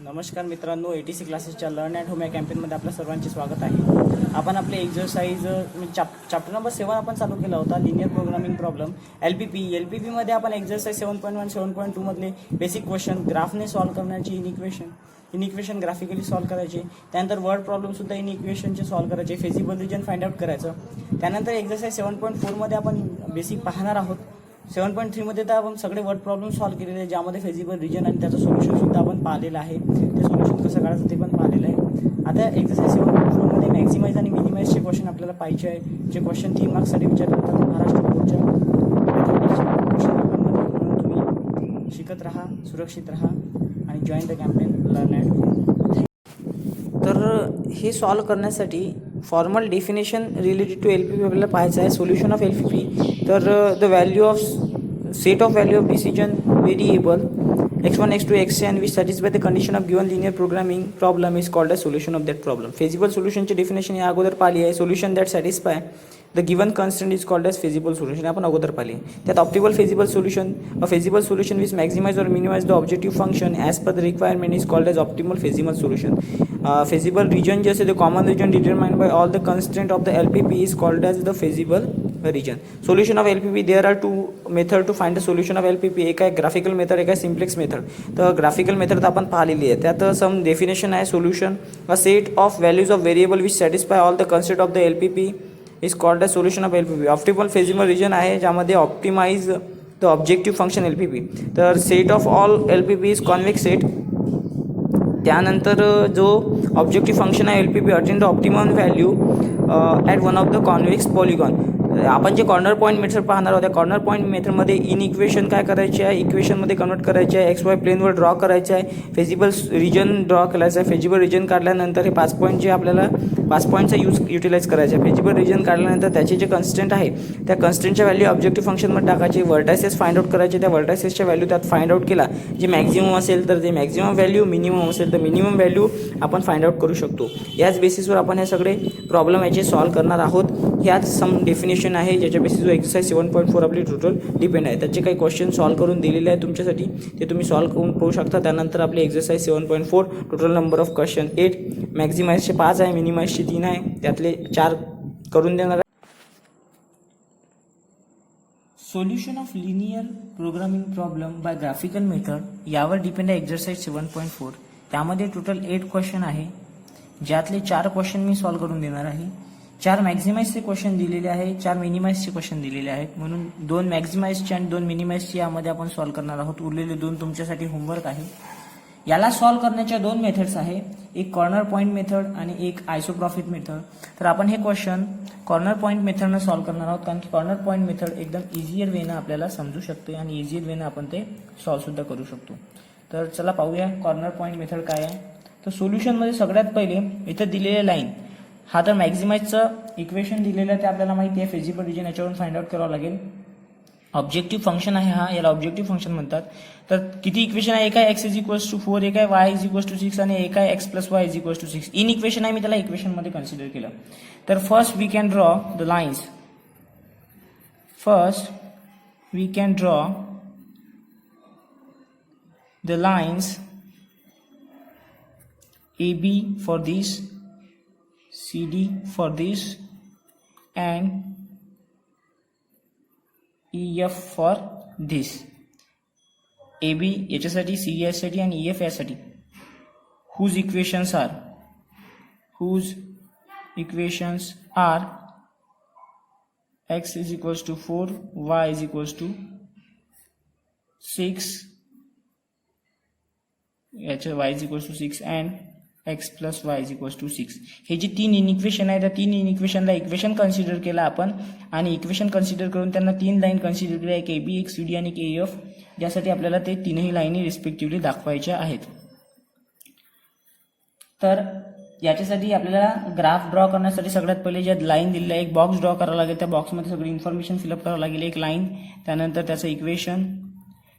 नमस्कार मित्रांनो, ATC क्लासेसच्या लर्न ॲट होम या कॅम्पेनमध्ये आपल्या सर्वांचे स्वागत आहे. आपण आपले एक्झरसाइज चॅप्टर नंबर 7 आपण चालू केला होता, लिनियर प्रोग्रामिंग प्रॉब्लेम LPP मध्ये आपण एक्झरसाइज 7.1 7.2 मधले बेसिक क्वेश्चन ग्राफने सॉल्व्ह करण्याची इन इक्वेशन ग्राफिकली सॉल्व्ह करायचे. त्यानंतर वर्ड प्रॉब्लेमसुद्धा इन इक्वेशनचे सॉल्व्ह करायचे, फेजिबल रिजन फाइंड आउट करायचं. त्यानंतर एक्झरसाइज 7.4 मध्ये आपण बेसिक पाहणार आहोत. 7.3 मध्ये तर आपण सगळे वर्ड प्रॉब्लेम सॉल्व्ह केलेले आहे, ज्यामध्ये फेजिबल रिजन आणि त्याचं सोल्युशन सुद्धा आपण पाहिलेलं आहे. ते सोल्युशन कसं काढायचं ते पण पाहिलेलं आहे. आता एक्झरसाइज 7.4 मध्ये मॅक्झिमाइज आणि मिनिमाइजचे क्वेश्चन आपल्याला पाहिजे आहे, जे क्वेश्चन 3 मार्क्ससाठी विचारले जातात महाराष्ट्र बोर्डच्या क्वेश्चन पेपरमध्ये. म्हणून तुम्ही शिकत राहा, सुरक्षित राहा आणि join the campaign learn at home. तर हे सॉल्व्ह करण्यासाठी formal definition related to LPP आपल्याला पाहायचं आहे. सोल्युशन ऑफ LPP, तर the value of set of value of decision variable x1 x2 xn and which satisfy the condition of given linear programming problem is called as solution of that problem. feasible solution ची definition या अगोदर पाहिली आहे. Solution that satisfy the given constraint is called as feasible solution, आपण अगोदर पाहिली. त्यात optimal feasible solution, a feasible solution which maximise or minimise the objective function as per the requirement is called as optimal feasible solution. Feasible region जे असे the common region determined by all the constraint of the LPP is called as the feasible region. Solution of LPP, there are two method to find the solution of LPP. एक आहे graphical method, एक आहे simplex method. तर graphical method आपण पाहिलेली आहे. त्यात some definition आहे. Solution a set of values of variable which satisfy all the concept of the LPP is called as solution of LPP. Optimal feasible region आहे, ज्यामध्ये optimize the objective function LPP. तर set of all LPP is convex set. त्यानंतर जो objective function आहे LPP attain the optimum value at one of the convex polygon. आपण जे corner point method पाहणार आहोत, त्या कॉर्नर पॉईंट मेथडमध्ये इन इक्वेशन काय करायचे आहे, इक्वेशनमध्ये कन्वर्ट करायचे आहे, XY प्लेनवर ड्रॉ करायचे आहे, फेजिबल रिजन ड्रॉ करायचं आहे. फेजिबल रिजन काढल्यानंतर हे 5 पॉईंट जे आपल्याला 5 पॉईंटचा युटिलाइज करायचे आहे. फेजिबल रिजन काढल्यानंतर त्याचे जे कन्स्टंट आहे त्या कन्स्टंटच्या व्हॅल्यू ऑब्जेक्टिव्ह फंक्शनमध्ये टाकायचे, व्हर्टायसेस फाइंड आउट करायचे. त्या व्हर्टायसेसच्या व्हॅल्यू त्यात फाइंड आउट केला, जे मॅक्झिमम असेल तर ते मॅक्झिमम व्हॅल्यू, मिनिमम असेल तर मिनिमम व्हॅल्यू आपण फाइंड आउट करू शकतो. याच बेसिसवर आपण हे सगळे प्रॉब्लेम याचे सॉल्व्ह करणार आहोत. ह्याच सम डेफिनेशन आहे, ज्याच्या बेसिसवर एक्सरसाइज 7.4 आपली टोटल डिपेंड आहे. त्याचे काही क्वेश्चन सॉल्व्ह करून दिलेले आहे तुमच्यासाठी, ते तुम्ही सॉल्व्ह करून पाहू शकता. त्यानंतर आपली exercise 7.4 total number of question 8, मॅक्झिमाइजचे 5 आहे, मिनिमाइजचे 3 आहे, त्यातले 4 करून देणार आहे. Solution of linear programming problem by graphical method यावर डिपेंड आहे एक्सरसाइज 7.4. त्यामध्ये टोटल 8 क्वेश्चन आहे, ज्यातले 4 क्वेश्चन मी सॉल्व्ह करून देणार आहे. 4 मॅक्झिमाइजचे क्वेश्चन दिलेले आहे, 4 मिनिमाइजचे क्वेश्चन दिलेले आहेत. म्हणून 2 मॅक्झिमाइजचे आणि 2 मिनिमाइजचे यामध्ये आपण सॉल्व्ह करणार आहोत. उरलेले 2 तुमच्यासाठी होमवर्क आहे. याला सॉल्व्ह करण्याच्या 2 मेथड्स आहे, एक कॉर्नर पॉईंट मेथड आणि एक आयसोप्रॉफिट मेथड. तर आपण हे क्वेश्चन कॉर्नर पॉईंट मेथडनं सॉल्व्ह करणार आहोत, कारण की कॉर्नर पॉईंट मेथड एकदम इझियर वेनं आपल्याला समजू शकते आणि इझियर वेनं आपण ते सॉल्व्ह सुद्धा करू शकतो. तर चला पाहूया कॉर्नर पॉईंट मेथड काय आहे. तर सोल्युशनमध्ये सगळ्यात पहिले इथं दिलेले लाईन, हा तर मॅक्झिमाइजचं इक्वेशन दिलेलं आहे, ते आपल्याला माहिती आहे. फेजिबल रिजन याच्यावरून फाइंड आउट करावं लागेल. ऑब्जेक्टिव्ह फंक्शन आहे हा, याला ऑब्जेक्टिव्ह फंक्शन म्हणतात. तर किती इक्वेशन आहे, एक आहे x = 4, एक आहे y = 6 आणि एक आहे x + y = 6. इन इक्वेशन आहे, मी त्याला इक्वेशनमध्ये कन्सिडर केलं. तर first we can draw the lines. First we can draw the lines AB for this, CD for this and EF for this. AB याच्यासाठी, CD यासाठी आणि EF यासाठी. whose equations are x = 4, y = 6, याच्या y = 6 and x + y = 6. हे जे 3 in equation आहे, त्या 3 in इक्वेशनला equation consider केला आपण आणि इक्वेशन कन्सिडर करून त्यांना 3 लाईन कन्सिडर केल्या, एक AB, एक CD आणि एक AF, ज्यासाठी आपल्याला ते 3ही लाईनी रिस्पेक्टिव्हली दाखवायच्या आहेत. तर याच्यासाठी आपल्याला ग्राफ ड्रॉ करण्यासाठी सगळ्यात पहिले ज्या लाईन दिलेल्या आहे, एक बॉक्स ड्रॉ करावा लागेल. त्या बॉक्समध्ये सगळी इन्फॉर्मेशन फिलअप करावं लागेल. एक लाईन, त्यानंतर त्याचं इक्वेशन,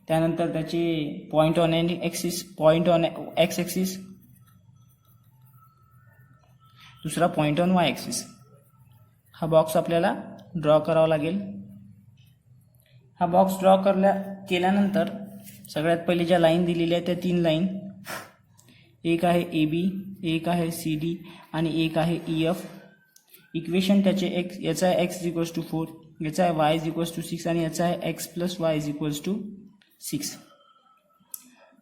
त्यानंतर त्याचे पॉईंट ऑन एक्स ॲक्सिस, दुसरा पॉईंट ऑन वाय ॲक्सिस. हा बॉक्स आपल्याला ड्रॉ करावा लागेल. हा बॉक्स ड्रॉ केल्यानंतर सगळ्यात पहिले ज्या लाईन दिलेल्या आहेत त्या 3 लाईन, एक आहे ए बी, एक आहे सी डी आणि एक आहे ई एफ. इक्वेशन त्याचे एक्स, याचा आहे एक्स इक्वल्स टू 4, याचा आहे वाय इक्वल्स टू 6 आणि याचा आहे X plus Y equals to 6.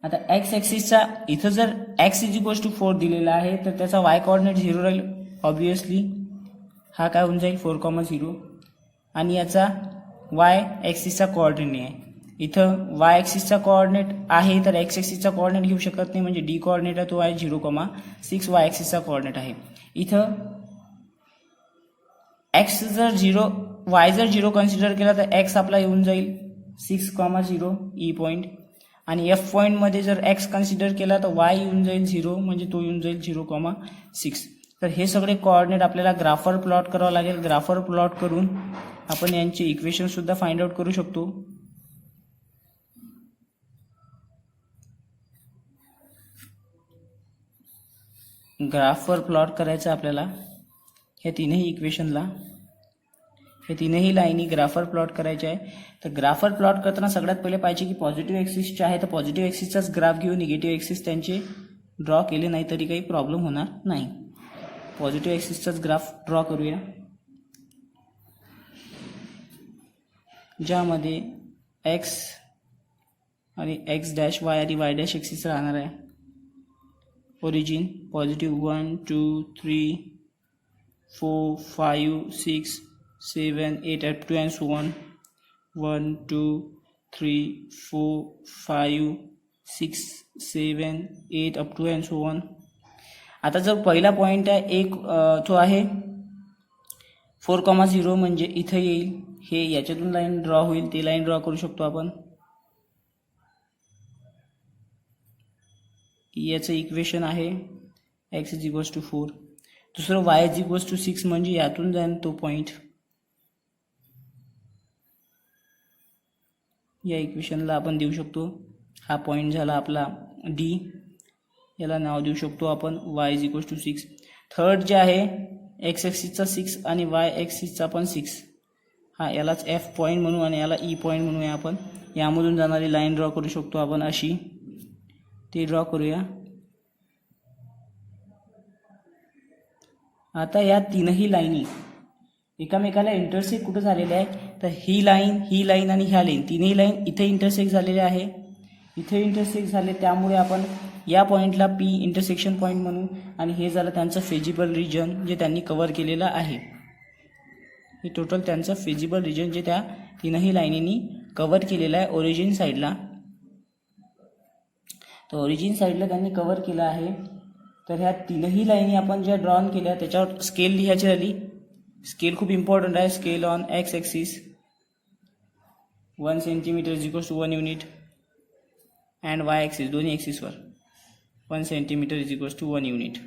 आता एक्स ॲक्सिसचा इथं जर एक्स इक्वल्स टू 4 दिलेला आहे तर त्याचा वाय कॉर्डिनेट 0 राहील ऑब्वियसली. हा काय होऊन जाईल 4,0 आणि याचा वाय ॲक्सिसचा कोऑर्डिनेट आहे. इथं वाय ॲक्सिसचा कोऑर्डिनेट आहे तर एक्स ॲक्सिसचा कोऑर्डिनेट घेऊ शकत नाही, म्हणजे डी कोऑर्डिनेट आहे तो आहे 0,6. वाय ॲक्सिसचा कोऑर्डिनेट आहे. इथं एक्स जर 0, वाय जर 0 कन्सिडर केला तर एक्स आपला येऊन जाईल 6,0 ई पॉईंट आणि एफ पॉईंटमध्ये जर एक्स कन्सिडर केला तर वाय येऊन जाईल 0, म्हणजे तो येऊन जाईल 0,6. तर हे सगळे कोऑर्डिनेट आपल्याला ग्राफवर प्लॉट करावं लागेल. ग्राफवर प्लॉट करून आपण यांचे इक्वेशन सुद्धा फाइंड आउट करू शकतो. ग्राफवर प्लॉट करायचं आपल्याला ह्या तीनही इक्वेशनला, हे तीनही लाईनी ग्राफवर प्लॉट करायचे आहे. तर ग्राफवर प्लॉट करताना सगळ्यात पहिले पाहिजे की पॉझिटिव्ह एक्सिसचे आहे तर पॉझिटिव्ह एक्सिसचाच ग्राफ घेऊन निगेटिव्ह एक्सिस त्यांचे ड्रॉ केले नाही तरी काही प्रॉब्लेम होणार नाही. पॉझिटिव्ह एक्सिसचाच ग्राफ ड्रॉ करूया, ज्यामध्ये एक्स आणि एक्स डॅश वाय आणि वाय डॅश एक्सिस राहणार आहे. Origin positive 1 2 3 4 5 6 7 8 up to and so on. 1 2 3 4 5 6 7 8 up to and so on. आता जर पहिला पॉईंट आहे एक तो आहे 4,0 म्हणजे इथं येईल, हे याच्यातून लाईन ड्रॉ होईल, ती लाईन ड्रॉ करू शकतो आपण. याचं इक्वेशन आहे एक्स इज इक्वल्स टू 4. दुसरं वाय इज इक्वल्स टू 6 म्हणजे यातून जाईल तो पॉईंट. या इक्वेशनला आपण देऊ शकतो, हा पॉईंट झाला आपला डी, याला नाव देऊ शकतो आपण Y is equals to 6. Third जे आहे एक्स ॲक्सिसचा 6 आणि वाय ॲक्सिसचा पण 6, हा यालाच एफ पॉईंट म्हणू आणि याला ई पॉईंट म्हणूया आपण. यामधून जाणारी लाईन ड्रॉ करू शकतो आपण अशी, ती ड्रॉ करूया. आता या तीनही लाईनी एकामेकाला इंटरसेक्ट कुठं झालेल्या आहे तर ही लाईन आणि ह्या लाईन, तीनही लाईन इथे इंटरसेक्ट झालेल्या आहे, इथे इंटरसेक्ट झाले, त्यामुळे आपण या पॉईंटला पी इंटरसेक्शन पॉईंट म्हणू. आणि हे झालं त्यांचं फेजिबल रिजन जे त्यांनी कव्हर केलेलं आहे. हे टोटल त्यांचं फेजिबल रिजन जे त्या तीनही लाईनींनी कव्हर केलेलं आहे ओरिजिन साईडला. तर ओरिजिन साईडला त्यांनी कव्हर केलं आहे. तर ह्या तीनही लाईनी आपण ज्या ड्रॉन केल्या त्याच्यावर स्केल लिहायची झाली. स्केल खूप इम्पॉर्टंट आहे. Scale on x axis 1 centimetre is equals to 1 unit and y axis दोन्ही ॲक्सिसवर 1 centimetre is equals to 1 unit.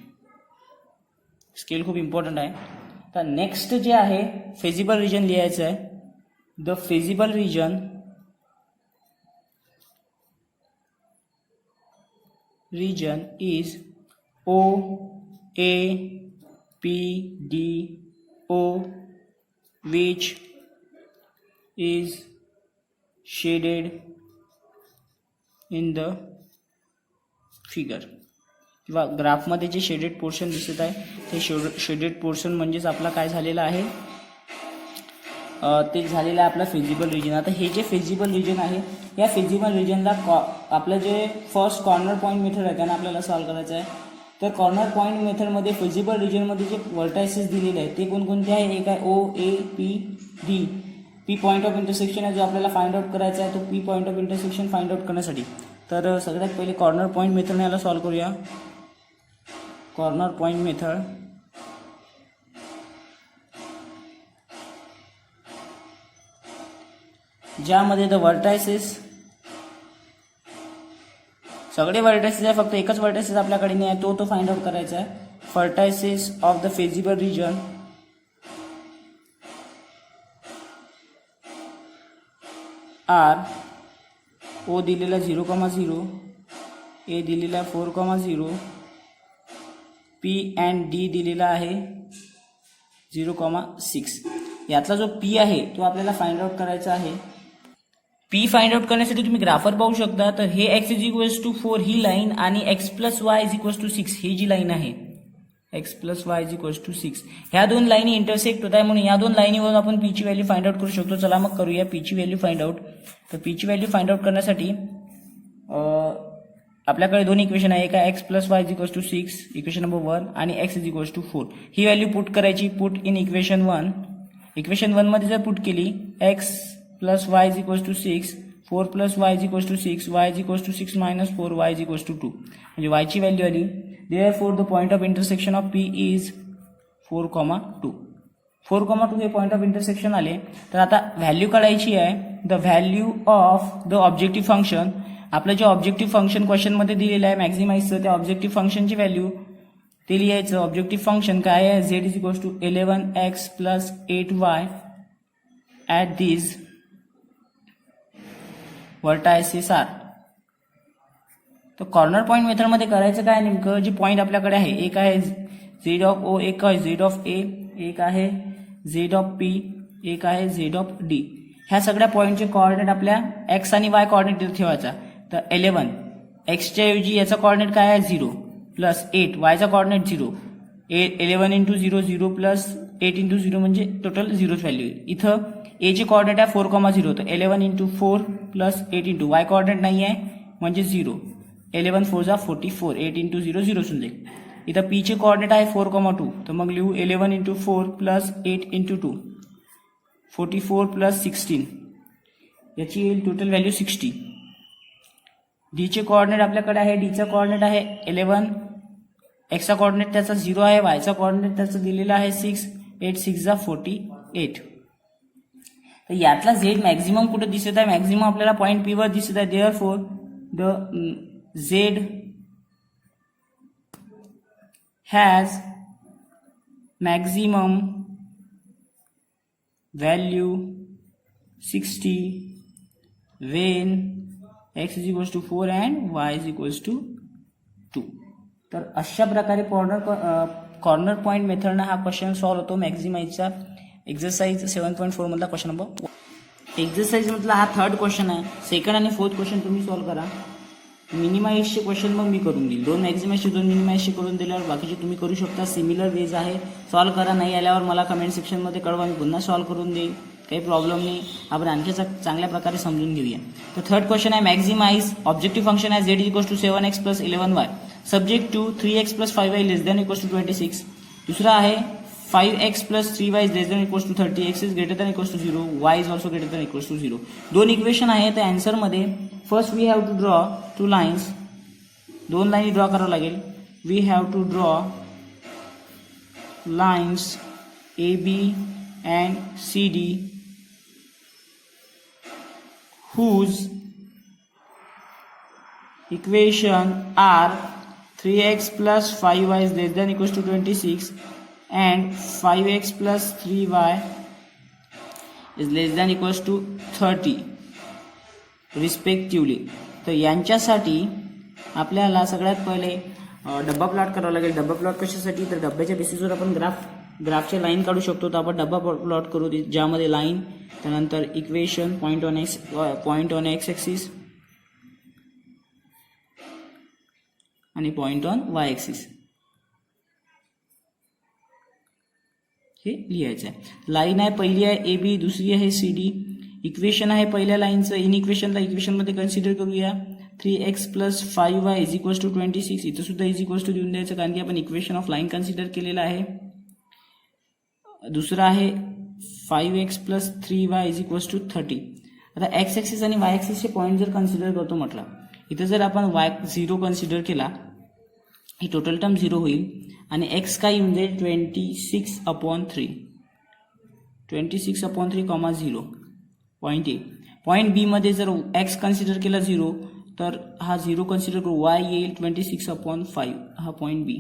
Scale खूप इम्पॉर्टंट आहे. तर नेक्स्ट जे आहे फेजिबल रिजन लिहायचं आहे. The feasible region is O A P D O, which is shaded in the figure. किंवा ग्राफमध्ये जे शेडेड पोर्शन दिसत आहे ते शेडेड पोर्शन म्हणजेच आपला काय झालेला आहे, ते झालेलं आहे आपला फेजिबल रिजन. आता हे जे फेजिबल रिजन आहे या फेजिबल रिजनला आपलं जे फर्स्ट कॉर्नर पॉईंट मेथड आहे त्यांना आपल्याला सॉल्व्ह करायचं आहे. तर कॉर्नर पॉईंट मेथडमध्ये फेजिबल रिजनमध्ये जे व्हर्टायसेस दिलेले आहेत ते कोणकोणते आहे, एक आहे O A P D. P point of intersection आहे जो आपल्याला फाइंड आउट करायचा आहे. तो P point of intersection find out करण्यासाठी तर सगळ्यात पहिले कॉर्नर पॉईंट मेथडने याला सॉल्व्ह करूया. कॉर्नर पॉईंट मेथड ज्यामध्ये द व्हर्टायसेस, सगळे व्हर्टायसेस आहे, फक्त एकच व्हर्टायसेस आपल्याकडे नाही आहे तो फाइंड आउट करायचा आहे. Vertices of the feasible region are O दिलेला 0,0, ए दिलेला 4,0, पी अँड डी दिलेला आहे 0,6. यातला जो पी आहे तो आपल्याला फाइंड आउट करायचा आहे. पी फाइंड आउट करण्यासाठी तुम्ही ग्राफर पाहू शकता. तर हे x इज इक्वल्स टू 4 ही लाईन आणि x plus Y is equals to 6 ही जी लाईन आहे x plus Y is equals to 6 ह्या दोन लाईनी इंटरसेक्ट होत आहे म्हणून या दोन लाईनीवरून आपण पी ची व्हॅल्यू फाइंड आउट करू शकतो. चला मग करूया पी ची व्हॅल्यू फाइंड आउट. तर पी ची व्हॅल्यू फाइंड आउट करण्यासाठी आपल्याकडे दोन इक्वेशन आहे. एक आहे x plus Y is equals to 6 equation number 1 आणि x इज इक्वल्स टू 4 ही व्हॅल्यू पुट करायची. Put in equation 1. इक्वेशन 1 मध्ये जर पुट केली x plus Y is equals to 6 4 plus Y is equals to 6 y is equals to 6 minus 4 y is equals to 2 म्हणजे y ची value आली. Therefore the point of intersection of p is 4,2. 4,2 हे point of intersection आले. तर आता value काढायची आहे. The value of the objective function. आपलं जे ऑब्जेक्टिव्ह फंक्शन क्वेश्चनमध्ये दिलेलं आहे मॅक्झिमाइजचं त्या ऑब्जेक्टिव्ह फंक्शनची व्हॅल्यू ते लिहायचं. ऑब्जेक्टिव्ह फंक्शन काय आहे z is equals to 11x plus 8y at this vertices are. तर कॉर्नर पॉईंट मेथडमध्ये करायचं काय नेमकं जे पॉईंट आपल्याकडे आहे एक आहे z ऑफ o एक आहे z ऑफ a एक आहे z ऑफ p एक आहे z ऑफ d. ह्या सगळ्या पॉईंटचे कोऑर्डिनेट आपल्या x आणि y कोऑर्डिनेट ठेवायचा. तर 11 एक्सच्या ऐवजी याचा कोऑर्डिनेट काय आहे 0 प्लस 8 वायचा कोऑर्डिनेट 0 11 इंटू 0 0 प्लस 8 इंटू 0 म्हणजे टोटल 0च व्हॅल्यू. इथं a ची कोऑर्डिनेट आहे 4,0 तर 11 into 4 plus 8 into Y coordinate नाही आहे म्हणजे 0 11 4 जा 44 8 इंटू 0 0 होऊन जाईल. इथं p चे कोऑर्डिनेट आहे 4,2 तर मग लिहू 11 इंटू 4 प्लस 8 इंटू 2 44 प्लस 16 याची येईल टोटल व्हॅल्यू 60. d चे कोऑर्डिनेट आपल्याकडे आहे डीचा कोऑर्डिनेट आहे 11 एक्सचा कोऑर्डिनेट त्याचा 0 आहे वायचा कोऑर्डिनेट त्याचा दिलेला आहे 6 8 6 जा 48. तर यातला z मॅक्झिमम कुठे दिसत आहे मॅक्झिमम आपल्याला पॉईंट p वर दिसत आहे. Therefore the z has maximum value 60 when x is equals to 4 and y is equals to 2. तर अशा प्रकारे कॉर्नर पॉईंट मेथडनं हा क्वेश्चन सॉल्व्ह होतो मॅक्झिमाइजचा एक्झरसाइज 7.4 मधला क्वेश्चन नंबर. एक्झरसाइज मधला हा थर्ड क्वेश्चन आहे. सेकंड आणि फोर्थ क्वेश्चन तुम्ही सॉल्व्ह करा. मिनिमाइजचे क्वेश्चन मग मी करून देईल. दोन मॅक्झिमाइजचे दोन मिनिमाइजचे करून दिल्यावर बाकीचे तुम्ही करू शकता. सिमिलर वेज आहे. सॉल्व्ह करा. नाही आल्यावर मला कमेंट सेक्शनमध्ये कळवा मी पुन्हा सॉल्व्ह करून देईल. काही प्रॉब्लेम नाही. आपण आणखी चांगल्या प्रकारे समजून घेऊया. तर थर्ड क्वेश्चन आहे मॅक्झिमाइज ऑब्जेक्टिव्ह फंक्शन आहे z equals to 7x plus 11y subject to 3x plus 5y less than equals to 26. दुसरा आहे 5x plus 3y is less than equals to 30 x is greater than equals to 0 y is also greater than equals to 0. दोन equation आहे. तर आन्सरमध्ये first we have to draw two lines. दोन line draw करावं लागेल. We have to draw lines AB and CD whose equation are 3x plus 5y is less than equals to 26 and 5x plus 3y is less than equals to 30 respectively. तर यांच्यासाठी आपल्याला सगळ्यात पहिले डब्बा plot करावा लागेल. डब्बा प्लॉट कशासाठी तर डब्याच्या बेसिसवर आपण ग्राफचे लाईन काढू शकतो. तर आपण डब्बा प्लॉट करू ज्यामध्ये लाईन त्यानंतर equation point on x axis आणि पॉइंट ऑन वाय ॲक्सिस हे लिहायचं आहे. लाईन आहे पहिली आहे ए बी दुसरी आहे सी डी. इक्वेशन आहे पहिल्या लाईनचं. इन इक्वेशनला इक्वेशनमध्ये कन्सिडर करूया 3x plus 5y is equals to 26. इथं सुद्धा इज इक्वल्स टू देऊन द्यायचं कारण की आपण इक्वेशन ऑफ लाईन कन्सिडर केलेलं आहे. दुसरा आहे 5x plus 3y is equals to 30. आता एक्स ॲक्सिस आणि वाय ॲक्सिसचे पॉईंट जर कन्सिडर करतो म्हटलं इथं जर आपण y 0 कन्सिडर केला ही टोटल टर्म 0 होईल आणि x काय येऊन जाईल 26/3 26/3, 0 .a. पॉईंट बी मध्ये जर x कन्सिडर केला 0 तर हा 0 कन्सिडर करू y येईल 26/5 हा पॉईंट बी.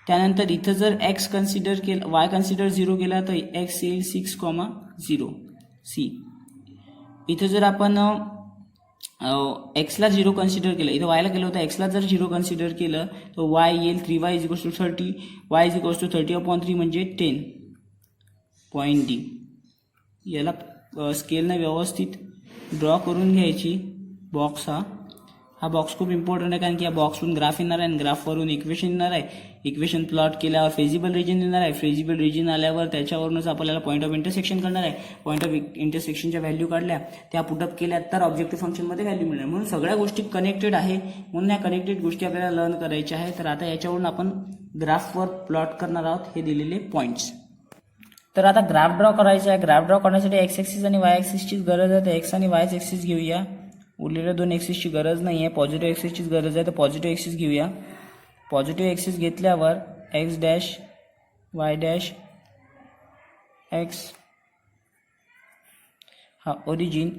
त्यानंतर इथं जर x कन्सिडर केला y कन्सिडर 0 केला तर x येईल 6,0 सी. इथं जर आपण एक्सला 0 कन्सिडर केलं इथं वायला केलं होतं एक्सला जर 0 कन्सिडर केलं तर y येईल 3y is equals to 30 y is equals to 30/3 म्हणजे 10 पॉईंट डी. याला स्केलनं व्यवस्थित ड्रॉ करून घ्यायची बॉक्स. हा बॉक्स खूप इम्पॉर्टंट आहे, कारण की या बॉक्सवरून ग्राफ येणार आहे आणि ग्राफवरून इक्वेशन येणार आहे. इक्वेशन प्लॉट केल्यावर फेजिबल रिजन येणार आहे. फेजिबल रिजन आल्यावर त्याच्यावरूनच आपल्याला पॉईंट ऑफ इंटरसेक्शन करणार आहे. पॉईंट ऑफ इंटरसेक्शनच्या व्हॅल्यू काढल्या, त्या पुटअप केल्या तर ऑब्जेक्टिव्ह फंक्शनमध्ये व्हॅल्यू मिळणार. म्हणून सगळ्या गोष्टी कनेक्टेड आहे. म्हणून या कनेक्टेड गोष्टी आपल्याला लर्न करायच्या आहे. तर आता याच्यावरून आपण ग्राफवर प्लॉट करणार आहोत हे दिलेले पॉईंट्स. तर आता ग्राफ ड्रॉ करायचा आहे. ग्राफ ड्रॉ करण्यासाठी एक्स ॲक्सिस आणि वाय ॲक्सिसचीच गरज आहे. तर एक्स आणि वाय ॲक्सिस घेऊया. उरलेल्या दोन ॲक्सिसची गरज नाही आहे. पॉझिटिव्ह ॲक्सिसचीच गरज आहे. तर पॉझिटिव्ह ॲक्सिस घेऊया. पॉझिटिव्ह ॲक्सिस घेतल्यावर x dash Y dash x हा ओरिजिन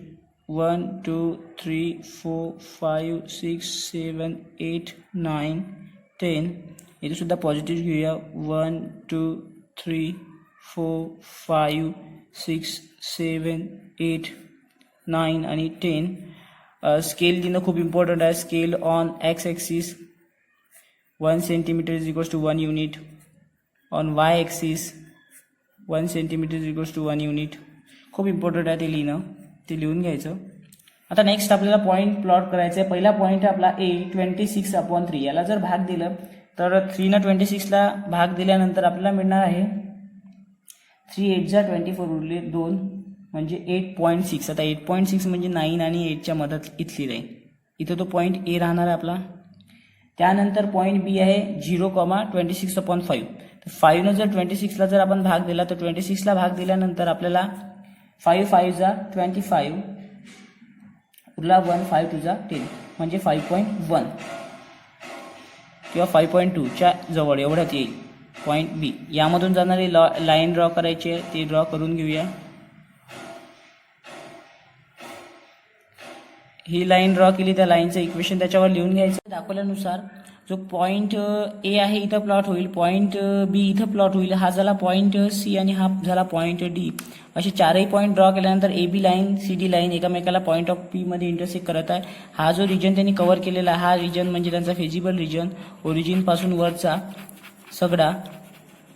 1 2 3 4 5 6 7 8 9 10. इथे सुद्धा पॉझिटिव्ह घेऊया. 1 2 3 4 5 6 7 8 9 आणि 10. स्केल देणं खूप इम्पॉर्टंट आहे. Scale on x axis 1 centimetre is equals to 1 unit. On Y axis 1 centimetre is equals to 1 unit. खूप इम्पॉर्टंट आहे ते लिहिणं, ते लिहून घ्यायचं. आता नेक्स्ट आपल्याला पॉईंट प्लॉट करायचा आहे. पहिला पॉईंट आहे आपला ए 26/3. याला जर भाग दिलं तर 3 26ला भाग दिल्यानंतर आपल्याला मिळणार आहे 3 8 जा 24 उरले 2 म्हणजे 8.6. आता 8.6 म्हणजे 9 आणि 8च्या मधात इथली लाईन. इथं तो पॉईंट ए राहणार आहे आपला. त्यानंतर पॉईंट बी आहे 0,26/5. तर 5 जर 26ला जर आपण भाग दिला तर 26ला भाग दिल्यानंतर आपल्याला 5 5 जा 25 उरला 1 5 2 जा 10 म्हणजे 5.1 किंवा 5.2च्या जवळ एवढ्यात येईल पॉईंट बी. यामधून जाणारी लाईन ड्रॉ करायची आहे, ती ड्रॉ करून घेऊया. ही लाईन ड्रॉ केली, त्या लाईनचं इक्वेशन त्याच्यावर लिहून घ्यायचं. दाखवल्यानुसार जो पॉईंट ए आहे इथं प्लॉट होईल, पॉईंट बी इथं प्लॉट होईल, हा झाला पॉईंट सी आणि हा झाला पॉईंट डी. असे चारही पॉईंट ड्रॉ केल्यानंतर A B line C D line एकमेकाला पॉईंट ऑफ पी मध्ये इंटरसेक्ट करत आहे. हा जो रिजन त्यांनी कव्हर केलेला हा रिजन म्हणजे त्यांचा फेजिबल रिजन, ओरिजिन पासून वरचा सगळा.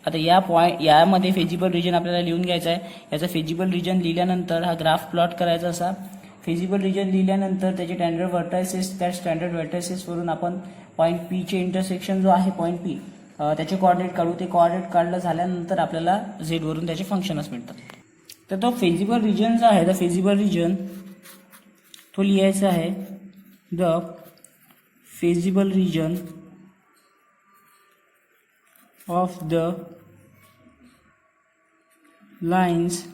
आता यामध्ये फेजिबल रिजन आपल्याला लिहून घ्यायचा आहे. याचा फेजिबल रिजन लिहिल्यानंतर हा ग्राफ प्लॉट करायचा. असा फेजिबल रिजन लिहिल्यानंतर त्याचे स्टँडर्ड व्हर्टायसेस, त्या स्टँडर्ड व्हर्टायसेसवरून आपण पॉईंट पी चे इंटरसेक्शन जो आहे पॉईंट पी त्याचे कोऑर्डिनेट काढू. ते कोऑर्डिनेट काढलं झाल्यानंतर आपल्याला झेड वरून त्याचे फंक्शनच मिळतात. तर तो फेजिबल रिजन जो आहे, द फेजिबल रिजन तो लिहायचा आहे the feasible region of the lines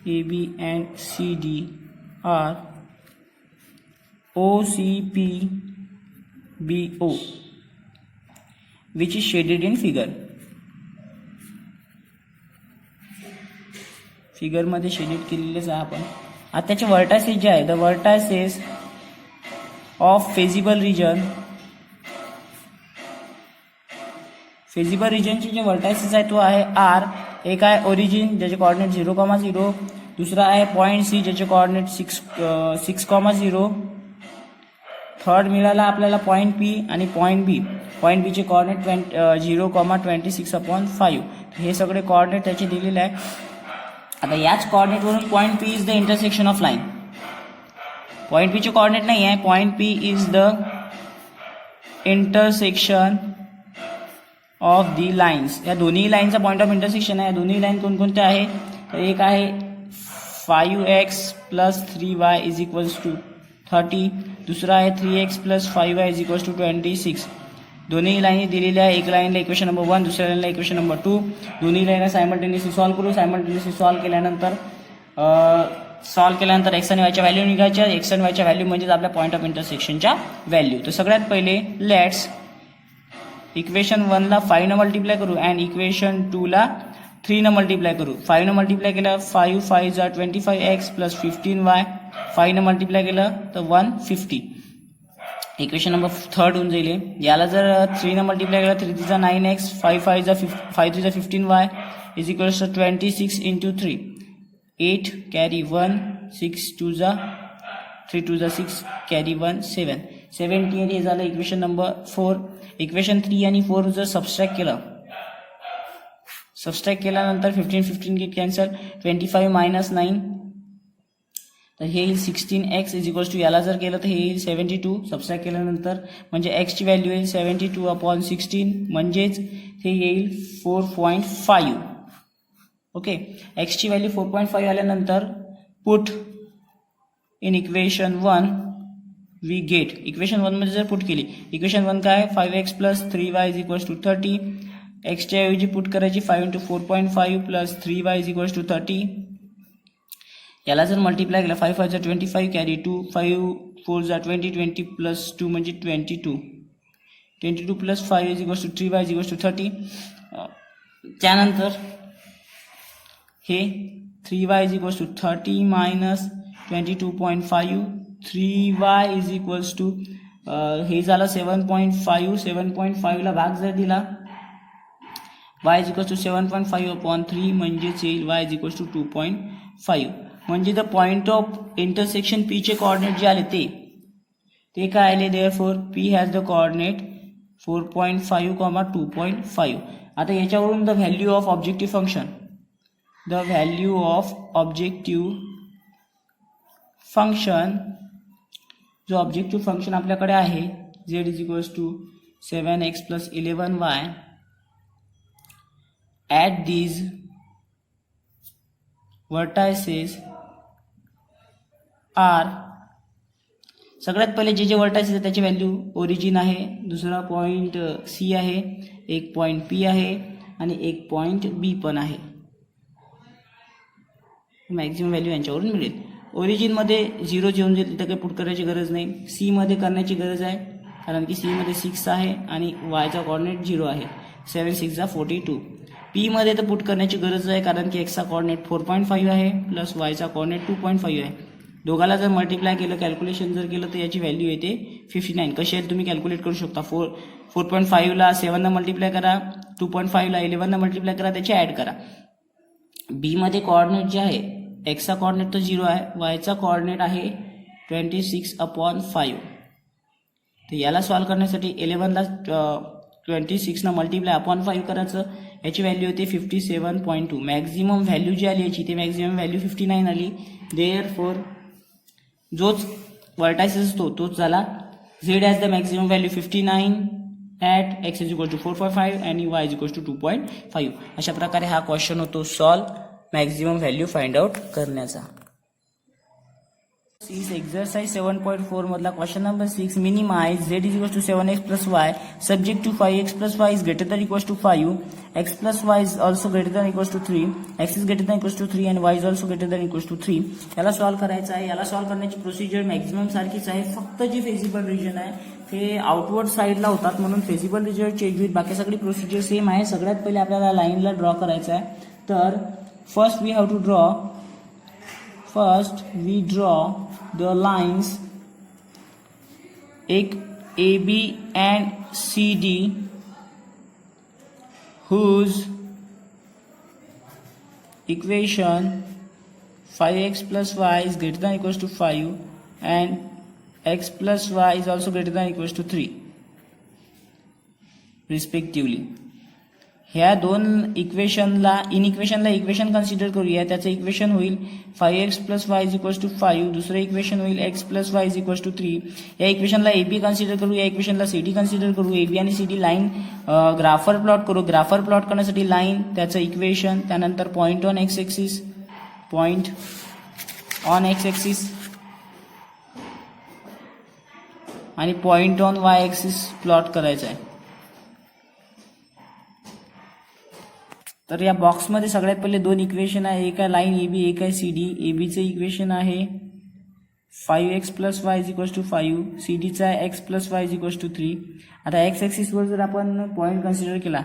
AB and CD are OCP BO which is shaded in figure. Figure मध्ये शेडेड केलेलेच आहे आपण. आता त्याचे वर्टायसेस जे आहे, the vertices of feasible region, feasible रिजनचे जे वर्टायसेस आहे तो आहे आर. एक आहे ओरिजिन ज्याचे कोऑर्डिनेट 0,0, दुसरा आहे पॉईंट सी ज्याचे कोऑर्डिनेट 6,0. थर्ड मिळाला आपल्याला पॉईंट पी आणि पॉईंट बी. पॉईंट बीचे कोऑर्डिनेट 0,26/5. हे सगळे कोऑर्डिनेट त्याचे दिलेले आहे. आता याच कोऑर्डिनेटवरून point P is the intersection of line. Point पीचे कोऑर्डिनेट नाही आहे, point P is the intersection of the lines. या दोन्ही लाईनचा पॉईंट ऑफ इंटरसेक्शन आहे. दोन्ही लाईन कोणकोणत्या आहे, तर एक आहे 5x + 3y is equals to 30. दुसरा आहे 3x + 5y is equals to 26. दोन्ही लाईन दिलेल्या आहे. एक लाईनला इक्वेशन नंबर 1, दुसऱ्या लाईनला इक्वेशन नंबर 2. दोन्ही लाईनला सायमल्टेनियसली सॉल्व्ह करू. सायमल्टेनियसली सॉल्व्ह केल्यानंतर एक्स आणि वायच्या व्हॅल्यू निघायच्या. एक्स आणि वायच्या व्हॅल्यू म्हणजेच आपल्या पॉईंट ऑफ इंटरसेक्शनच्या व्हॅल्यू. तर सगळ्यात पहिले लेट्स इक्वेशन 1 ला 5 न मल्टिप्लाय करू अँड इक्वेशन 2 ला 3 न मल्टिप्लाय करू. 5 न मल्टिप्लाय केलं 5 5 जा 25x + 15y. 5 न मल्टिप्लाय केलं तर 150. इक्वेशन नंबर 3 होऊन जाईल. याला जर 3 न मल्टिप्लाय केलं 3 3 जा 9x, 5 5 जा 15y is equals to 26 × 3. 8 carry 1, 6 2 जा 3 2 जा 6 कॅरी 1 7. 70 हे झालं इक्वेशन नंबर 4. इक्वेशन 3 आणि 4 जर सबस्ट्रॅक्ट केल्यानंतर 15 15 गेट कॅन्सल. 25 - 9 तर हे येईल 16x इज इक्वल्स टू, याला जर केलं तर हे येईल 72, सबस्ट्रॅक्ट केल्यानंतर म्हणजे x ची व्हॅल्यू येईल 72/16, म्हणजेच हे येईल 4.5. ओके, x ची व्हॅल्यू 4.5 आल्यानंतर put in equation 1 we get, equation 1 मध्ये जर पुट केली, इक्वेशन 1 काय, 5x plus 3y is equals to 30, x च्या ऐवजी पुट करायची 5 into 4.5 plus 3y is equals to 30, याला जर मल्टिप्लाय केला 5 5 25 कॅरी 2, 5 4 20, 20 प्लस 2 म्हणजे 22 plus 5 is equals to 3y is equals to 30. त्यानंतर हे 3y is equals to 30 minus 22.5, 3y is equals to हे झालं 7.5, 7.5 ला भाग जर दिला y इज इक्वल्स टू 7.5/3 म्हणजेच येईल y इज इक्वल्स टू 2.5. म्हणजे the point of intersection P चे कोऑर्डिनेट जे आले ते काय आले, therefore P has the coordinate 4.5, 2.5. आता याच्यावरून the value of objective function, the value of objective function, जो ऑब्जेक्टिव्ह फंक्शन आपल्याकडे आहे z is equals to 7x plus 11y at these vertices are, सगळ्यात पहिले जे वर्टायसेस आहे त्याची व्हॅल्यू ओरिजिन आहे, दुसरा पॉइंट सी आहे, एक पॉइंट पी आहे आणि एक पॉइंट बी पण आहे. मॅक्झिमम व्हॅल्यू यांच्यावरून मिळेल. ओरिजिनमध्ये 0 जेवून जाईल, तिथं काही पुट करायची गरज नाही. सी मध्ये करण्याची गरज आहे कारण की सी मध्ये 6 आहे आणि वायचा कोऑर्डिनेट 0 आहे, 7 6 42. पी मध्ये तर पुट करण्याची गरज आहे कारण की एक्सचा कोऑर्डिनेट 4.5 आहे प्लस वायचा कोऑर्डिनेट 2.5 आहे. दोघाला जर मल्टिप्लाय केलं, कॅल्क्युलेशन जर केलं तर याची व्हॅल्यू येते 59. कशी आहे तुम्ही कॅल्क्युलेट करू शकता. 4.5 ला 7 ने मल्टिप्लाय करा, 2.5 ला 11 ने मल्टिप्लाय करा, त्याची ॲड करा. बी मध्ये कोऑर्डिनेट जे आहे, एक्सचा कोऑर्डिनेट तर 0 आहे, वायचा कोऑर्डिनेट आहे 26/5. तर याला सॉल्व्ह करण्यासाठी 11 ला 26 ना मल्टिप्लाय अपॉन 5 करायचं, याची व्हॅल्यू होते 57.2. मॅक्झिमम व्हॅल्यू जी आली याची, ते मॅक्झिमम व्हॅल्यू 59 आली. देअरफॉर जोच वर्टायसेस असतो तोच झाला. z has the maximum value 59 at x is equal to 4.5 आणि y इज इक्वल टू 2.5. अशा प्रकारे हा क्वेश्चन होतो solve maximum value find out करण्याचा. एक्सरसाइज 7.4 मधला question number 6, minimise z is equal to 7x plus y subject to 5x plus y is greater than equal to 5, x plus y is also greater than equal to 3, x is greater than equal to 3 and y is also greater than equal to 3. याला solve करायचं आहे. याला solve करण्याची procedure maximum सारखीच आहे, फक्त जी feasible region आहे ते आउटवर्ड साईडला होतात म्हणून फेजिबल रिजन चेंज होईल. बाकी सगळी प्रोसिजर सेम आहे. सगळ्यात पहिले आपल्याला लाईनला ड्रॉ करायचं आहे. तर first we have to draw, first we draw the lines एक AB and CD whose equation 5x plus y is greater than equals to 5 and x plus y is also greater than equals to 3 respectively. ह्या दोन इक्वेशनला equation consider करूया. त्याचं equation होईल 5x plus Y is equals to 5, दुसरं equation होईल x plus Y is equals to 3. या इक्वेशनला AB consider करू, या इक्वेशनला CD कन्सिडर करू. AB आणि CD लाईन ग्राफर प्लॉट करू. ग्राफर प्लॉट करण्यासाठी लाईन, त्याचं इक्वेशन, त्यानंतर point on x axis, point on x axis आणि point on Y axis plot करायचं आहे. तर या बॉक्समध्ये सगळ्यात पहिले दोन इक्वेशन आहे, एक आहे लाईन AB, एक आहे CD. ABचं इक्वेशन आहे 5x plus Y is equals to 5, CDचा आहे x plus Y is equals to 3. आता एक्स ॲक्सिसवर जर आपण पॉईंट कन्सिडर केला,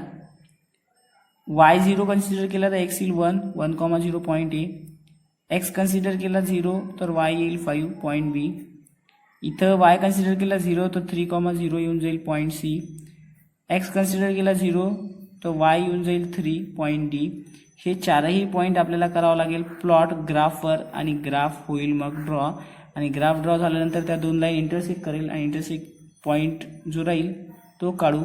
y0 कन्सिडर केला तर x येईल 1, 1,0 पॉईंट A. x कन्सिडर केला 0 तर y येईल 5 पॉईंट B. इथं y कन्सिडर केला 0 तर 3,0 येऊन जाईल पॉईंट C. x कन्सिडर केला 0 तर y येऊन जाईल 3 पॉईंट D. हे चारही पॉईंट आपल्याला करावं लागेल प्लॉट ग्राफवर आणि ग्राफ होईल मग ड्रॉ. आणि ग्राफ ड्रॉ झाल्यानंतर त्या दोन लाईन इंटरसेक्ट करेल आणि इंटरसेक्ट पॉईंट जो राहील तो काढू,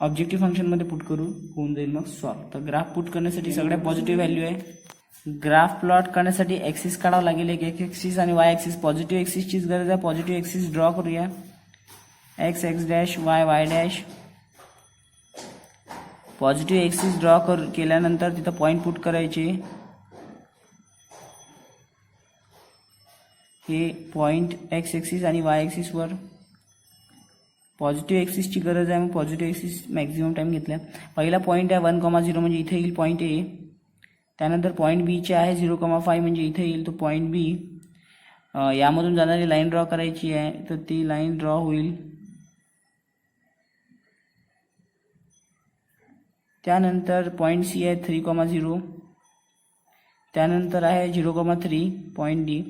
ऑब्जेक्टिव्ह फंक्शनमध्ये पुट करू, होऊन जाईल मग सॉल्व. तर ग्राफ पुट करण्यासाठी सगळ्यात पॉझिटिव्ह व्हॅल्यू आहे ग्राफ प्लॉट करण्यासाठी ॲक्सिस काढावं लागेल, एक ॲक्सिस आणि वाय ॲक्सिस. पॉझिटिव्ह ॲक्सिसचीच गरज आहे. पॉझिटिव्ह ॲक्सिस ड्रॉ करूया. X x dash Y Y dash. Positive axis draw केल्यानंतर तिथं पॉईंट पुट करायचे. हे पॉईंट एक्स ॲक्सिस आणि वाय ॲक्सिसवर. पॉझिटिव्ह ॲक्सिसची गरज आहे, मग पॉझिटिव्ह ॲक्सिस मॅक्झिमम टाईम घेतला. पहिला पॉईंट आहे 1,0 म्हणजे इथे येईल पॉईंट ए. त्यानंतर पॉईंट बीचे आहे 0,5 म्हणजे इथे येईल तो पॉईंट बी. यामधून जाणारी लाईन ड्रॉ करायची आहे, तर ती लाईन ड्रॉ होईल. त्यानंतर पॉईंट सी आहे 3,0. त्यानंतर आहे 0,3 पॉईंट डी.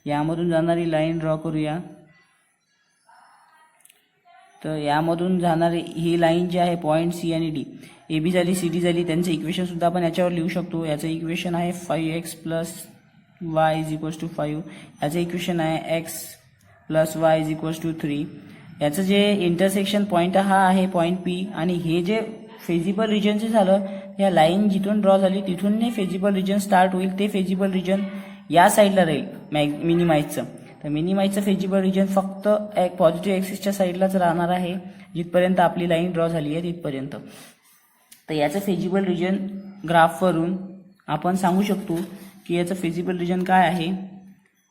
यामधून जाणारी लाईन ड्रॉ करूया. तर यामधून जाणारी ही लाईन जी आहे पॉईंट सी आणि डी, ए बी झाली सी डी झाली. त्यांचं इक्वेशनसुद्धा आपण याच्यावर लिहू शकतो. याचं इक्वेशन आहे 5x + y = 5. याचं इक्वेशन आहे x + y = 3. याचं जे इंटरसेक्शन पॉईंट हा आहे पॉईंट पी. आणि हे जे फेजिबल रिजन जे झालं, या लाईन जिथून ड्रॉ झाली तिथून हे फेजिबल रिजन स्टार्ट होईल. ते फेजिबल रिजन या साईडला राहील मिनिमाइजचं. तर मिनिमाइजचं फेजिबल रिजन फक्त एक पॉझिटिव्ह ॲक्सिसच्या साईडलाच राहणार आहे, जिथपर्यंत आपली लाईन ड्रॉ झाली आहे तिथपर्यंत. तर याचं फेजिबल रिजन ग्राफवरून आपण सांगू शकतो की याचं फेजिबल रिजन काय आहे.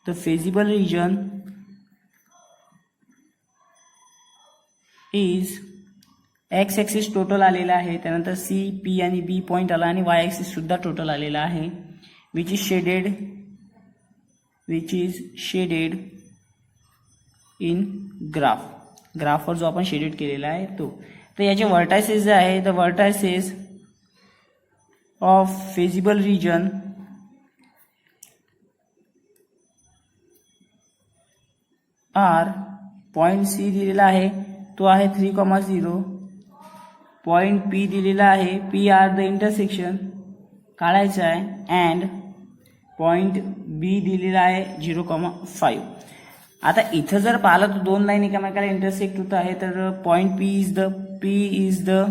तर feasible region is x axis total आलेला आहे. त्यानंतर सी पी आणि बी पॉईंट आला आणि वाय ॲक्सिस सुद्धा टोटल आलेला आहे, विच इज शेडेड इन ग्राफवर जो आपण शेडेड केलेला आहे तो. तर याचे व्हर्टायसेस जे आहे, the vertices of feasible region are, point C दिलेला आहे तो आहे 3,0. पॉईंट पी दिलेला आहे, पी आर द इंटरसेक्शन काढायचं आहे. अँड पॉईंट बी दिलेला आहे 0,5. आता इथं जर पाहिलं तर दोन लाईन एकमेकाला इंटरसेक्ट होत आहे. तर point P is the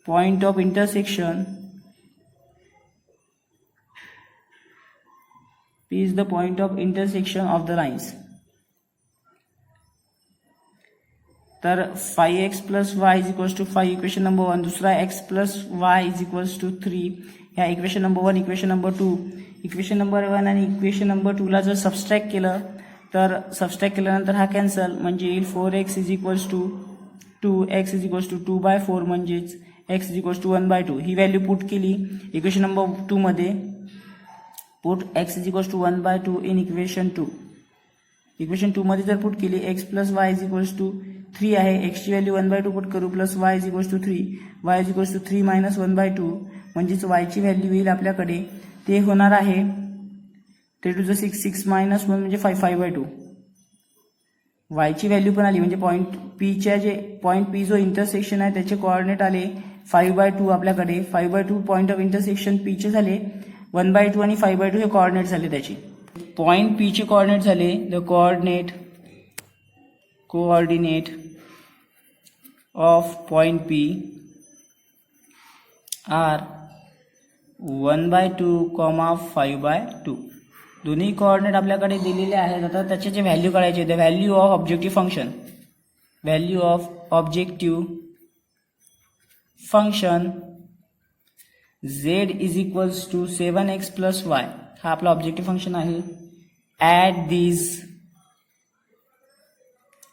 point of intersection. P is the point of intersection of the lines. तर 5x + y = 5 इक्वेशन नंबर 1. दुसरा x + y = 3. ह्या equation number 1, equation number 2. Equation number 1 आणि इक्वेशन नंबर 2ला जर subtract केलं तर subtract केल्यानंतर हा cancel म्हणजे येईल 4x = 2, x = 2/4 म्हणजेच x = 1/2. ही व्हॅल्यू पुट केली इक्वेशन नंबर 2 मध्ये. Put x = 1/2 in equation 2. Equation 2 मध्ये जर पुट केली x + y = 3 आहे. x ची व्हॅल्यू 1/2 पुट करू प्लस y = 3. y = 3 - 1/2 म्हणजेच y ची व्हॅल्यू येईल आपल्याकडे. ते होणार आहे 3 to the 6, 6 - 1 म्हणजे 5/2. y ची व्हॅल्यू पण आली म्हणजे पॉईंट पी जो इंटरसेक्शन आहे त्याचे कोऑर्डिनेट आले 5/2 आपल्याकडे. 5/2 पॉईंट ऑफ इंटरसेक्शन पी चे झाले. 1/2 आणि 5/2 हे कोऑर्डिनेट झाले त्याचे. पॉईंट पी चे कोऑर्डिनेट झाले. The coordinate of point P are 1/2, 5/2. दोन्ही कोऑर्डिनेट आपल्याकडे दिलेले आहेत. आता त्याचे जे व्हॅल्यू काढायचे, the value of objective function. Value of objective function z = 7x + y. हा आपला ऑब्जेक्टिव्ह फंक्शन आहे. At these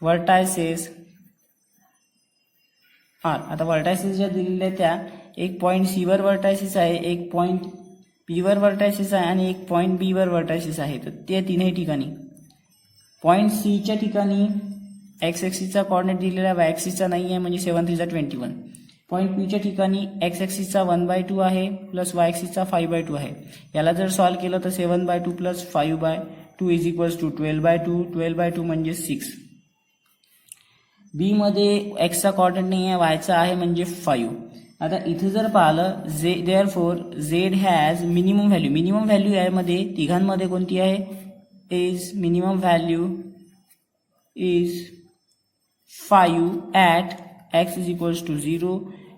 vertices are. आता व्हर्टायसेस ज्या दिलेल्या त्या एक पॉईंट सी वर व्हर्टायसेस आहे, एक पॉईंट पी वर व्हर्टायसेस आहे आणि एक पॉईंट बी वर व्हर्टायसेस आहे. तर ते तीनही ठिकाणी पॉईंट सी च्या ठिकाणी एक्स ॲक्सिसचा कोऑर्डिनेट दिलेला आहे, वाय ॲक्सिसचा नाही आहे म्हणजे 7 × 3 = 21. पॉईंट पी च्या ठिकाणी एक्स ॲक्सिसचा 1/2 आहे प्लस वाय ॲक्सिसचा 5/2 आहे. याला जर सॉल्व्ह केलं तर 7/2 + 5/2 = 12/2. 12/2 म्हणजे 6. बी मध्ये एक्सचा कोऑर्डिनेट नाही आहे, वायचा आहे म्हणजे 5. आता इथे जर पाहिलं therefore Z has minimum value. Minimum value यामध्ये तिघांमध्ये कोणती आहे? Is minimum value is 5 at x = 0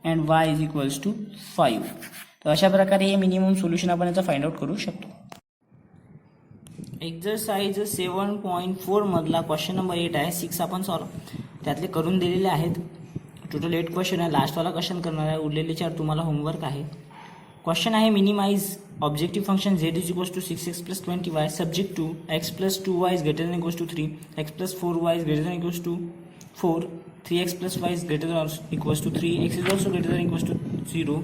and y = 5. तर अशा प्रकारे हे मिनिमम सोल्युशन आपण याचं फाइंड आउट करू शकतो. एक्झरसाइज 7.4 मधला क्वेश्चन नंबर 8 आहे. 6 आपण सॉल्व त्यातले करून दिलेले आहेत. टोटल 8 क्वेश्चन आहे. लास्टवाला क्वेश्चन करणार आहे. उरलेले 4 तुम्हाला होमवर्क आहे. क्वेश्चन आहे minimise objective function z is equals to 6x plus 20y subject to x plus 2y is greater than equals to 3, x plus 4y is greater than equals to 4, 3x plus y is greater than equals to 3, x is also greater than equals to 0,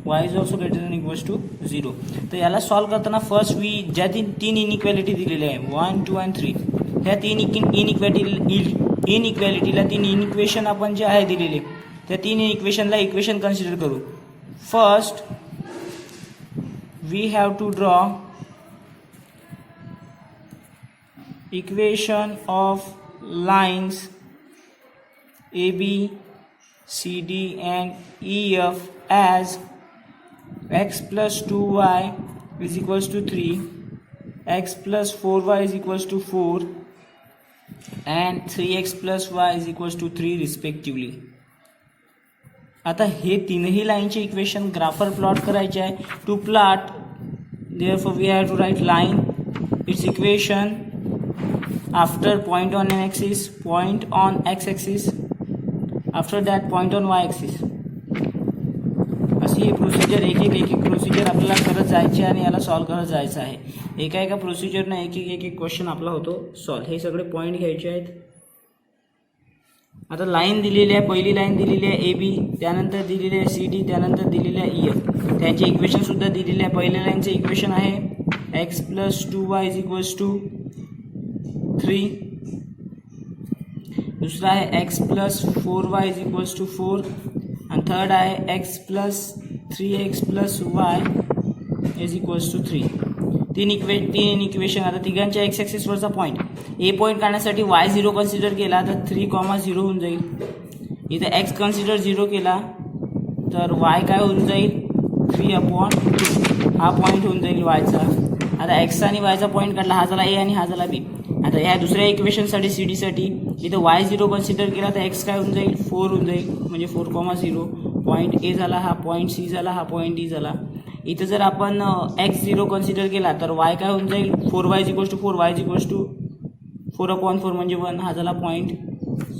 y is also greater than equals to 0. तर याला solve करताना first ज्या तीन inequality दिलेल्या आहे 1, 2 आणि 3, ह्या तीन इनइक्वॅलिटीला तीन इनइक्वेशन आपण जे आहे दिलेले त्या तीन इक्वेशनला इक्वेशन कन्सिडर करू. First we have to draw equation of lines AB, CD and EF as x plus 2y is equals to 3, x plus 4y is equals to 4 and 3x plus y is equals to 3 respectively. आता हे तीनही लाईनचे equation grapher plot करायचे आहे. To plot therefore we have to write line its equation after point on an axis, point on x axis, after that point on Y axis. अशी ही procedure एक एक प्रोसिजर आपल्याला करत जायची आणि याला सॉल्व करत जायचं आहे. एका प्रोसिजरनं एक क्वेश्चन आपला होतो सॉल्व. हे सगळे पॉईंट घ्यायचे आहेत. आता लाईन दिलेली आहे. पहिली लाईन दिलेली आहे AB, त्यानंतर दिलेली आहे CD, त्यानंतर दिलेली आहे EF. त्यांचे इक्वेशनसुद्धा दिलेले आहे. पहिल्या लाईनचं इक्वेशन आहे x plus 2y is equals to 3, दुसरा आहे x plus 4y is equals to 4 आणि थर्ड आहे x plus 3x plus y is equals to 3. तीन इक्वेशन. आता तिघांच्या एक्स ॲक्सिसवरचा पॉईंट ए पॉईंट काढण्यासाठी y0 कन्सिडर केला तर 3,0 होऊन जाईल. इथं x कन्सिडर 0 केला तर y काय होऊन जाईल 3/2. हा पॉईंट होऊन जाईल yचा. आता x आणि yचा पॉईंट काढला, हा झाला a आणि हा झाला b. आता ह्या दुसऱ्या इक्वेशनसाठी CD इथं y0 कन्सिडर केला तर x काय होऊन जाईल 4 होऊन जाईल, म्हणजे 4,0. पॉईंट a झाला, हा पॉईंट c झाला, हा पॉईंट d झाला. इथं जर आपण x0 कन्सिडर केला तर y काय होऊन जाईल 4y is equals to 4, y is equals to 4/4 म्हणजे 1. हा झाला पॉईंट,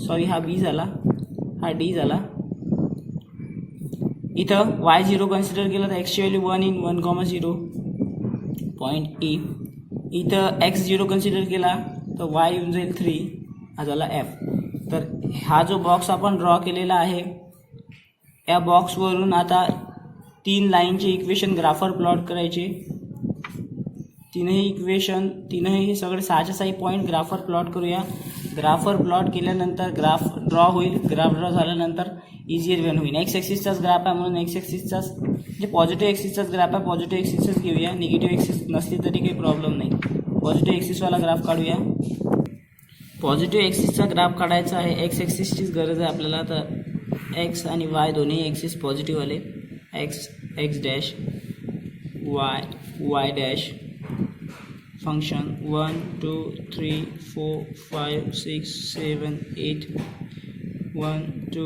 सॉरी हा b झाला, हा d झाला. इथं y0 कन्सिडर केला तर x ची व्हॅल्यू 1 इन 1,0 पॉईंट e. इथं x0 कन्सिडर केला तर y येऊन जाईल 3, हा झाला f. तर हा जो बॉक्स आपण ड्रॉ केलेला आहे या बॉक्सवरून आता तीन लाईनचे इक्वेशन ग्राफर प्लॉट करायचे. तीनही हे सगळे 6 पॉईंट ग्राफर प्लॉट करूया. ग्राफर प्लॉट केल्यानंतर ग्राफ ड्रॉ होईल. ग्राफ ड्रॉ झाल्यानंतर इझियर वेन होईल. एक्स ॲक्सिसचाच ग्राफ आहे म्हणून एक्स ॲक्सिसचाच म्हणजे पॉझिटिव्ह एक्सिसचाच ग्राफ आहे, पॉझिटिव्ह एक्सिसच घेऊया. निगेटिव्ह एक्सिस नसली तरी काही प्रॉब्लेम नाही. पॉझिटिव्ह एक्सिसवाला ग्राफ काढूया. पॉझिटिव्ह एक्सिसचा ग्राफ काढायचा आहे. एक्स ॲक्सिसचीच गरज आहे आपल्याला. तर एक्स आणि वाय दोन्ही एक्सिस पॉझिटिव्ह आले. x dash y dash function 1 2 3 4 5 6 7 8 1 2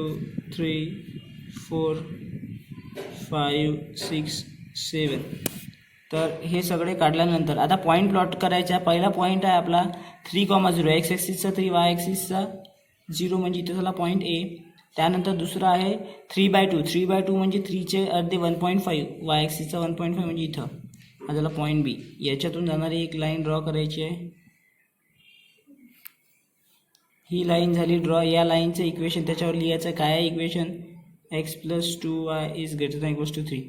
3 4 5 6 7. तर हे सगळे काढल्यानंतर आता पॉईंट प्लॉट करायचा. पहिला पॉईंट आहे आपला 3,0, एक्स ॲक्सिसचा 3, वाय ॲक्सिसचा 0 म्हणजे इथे झाला पॉईंट A. त्यानंतर दुसरा आहे 3/2 म्हणजे 3चे अर्धे 1.5, वाय ॲक्सिसचा 1.5 म्हणजे इथं हा झाला पॉईंट B. याच्यातून जाणारी एक लाईन ड्रॉ करायची आहे. ही लाईन झाली ड्रॉ. या लाईनचं इक्वेशन त्याच्यावर लिहायचं काय आहे equation x plus 2y is greater than equals to 3.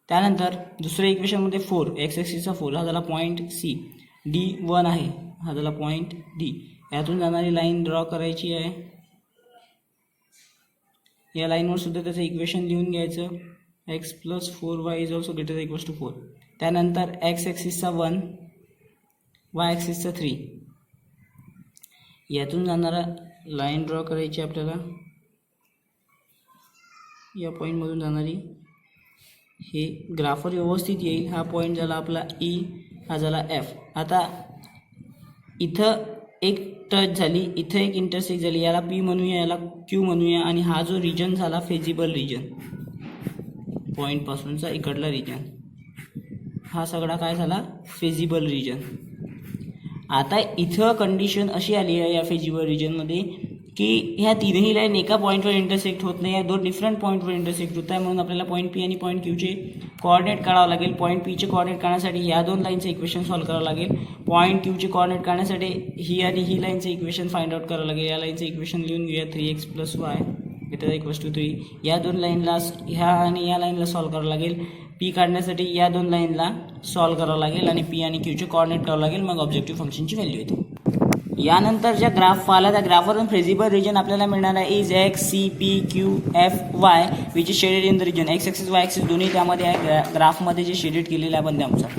त्यानंतर दुसऱ्या इक्वेशनमध्ये 4, एक्स ॲक्सिसचा 4 हा झाला पॉईंट C. D 1 आहे, हा झाला पॉईंट D. यातून जाणारी लाईन ड्रॉ करायची आहे. या लाईनवर सुद्धा त्याचं इक्वेशन लिहून घ्यायचं. x plus 4y is also greater than equals to 4. त्यानंतर एक्स ॲक्सिसचा 1, वाय ॲक्सिसचा 3. यातून जाणारा लाईन ड्रॉ करायची आपल्याला. या पॉईंटमधून जाणारी हे ग्राफर व्यवस्थित येईल. हा पॉईंट झाला आपला E, हा झाला F. आता इथं एक टच झाली, इथं एक इंटरसेक्ट झाली. याला P म्हणूया, याला Q म्हणूया आणि हा जो रिजन झाला फेजिबल रिजन. पॉईंटपासूनचा इकडला रिजन हा सगळा काय झाला फेजिबल रिजन. आता इथं कंडिशन अशी आली आहे या फेजिबल रिजनमध्ये की ह्या तिन्ही लाईन एका पॉईंटवर इंटरसेक्ट होत नाही, या दोन डिफरंट पॉईंटवर इंटरसेक्ट होत आहे. म्हणून आपल्याला पॉईंट पी आणि पॉईंट क्यूचे कॉर्डिनेट काढावं लागेल. पॉईंट पीचे कॉर्डिनेट काढण्यासाठी या दोन लाईनचं इक्वेशन सॉल्व्ह करावं लागेल. पॉईंट क्यूचे कॉर्डिनेट काढण्यासाठी ही आणि ही लाईनचं इक्वेशन फाइंड आउट करावं लागेल. या लाईनचं इक्वेशन लिहून घेऊया 3x + y = 3. या दोन लाईनला ह्या आणि या लाईनला सॉल्व्ह करावं लागेल. पी काढण्यासाठी या दोन लाईनला सॉल्व्ह करावं लागेल आणि पी आणि क्यूचे कॉर्डिनेट करावं लागेल. मग ऑब्जेक्टिव्ह फंक्शनची व्हॅल्यू येते. यानंतर ज्या ग्राफ आला त्या ग्राफवरून फेजिबल रिजन आपल्याला मिळणार आहे is x C P Q F y which is shaded in the region. X axis y axis दोन्ही त्यामध्ये आहे. ग्राफमध्ये जे शेडेड केलेलं आहे आपण त्यानुसार.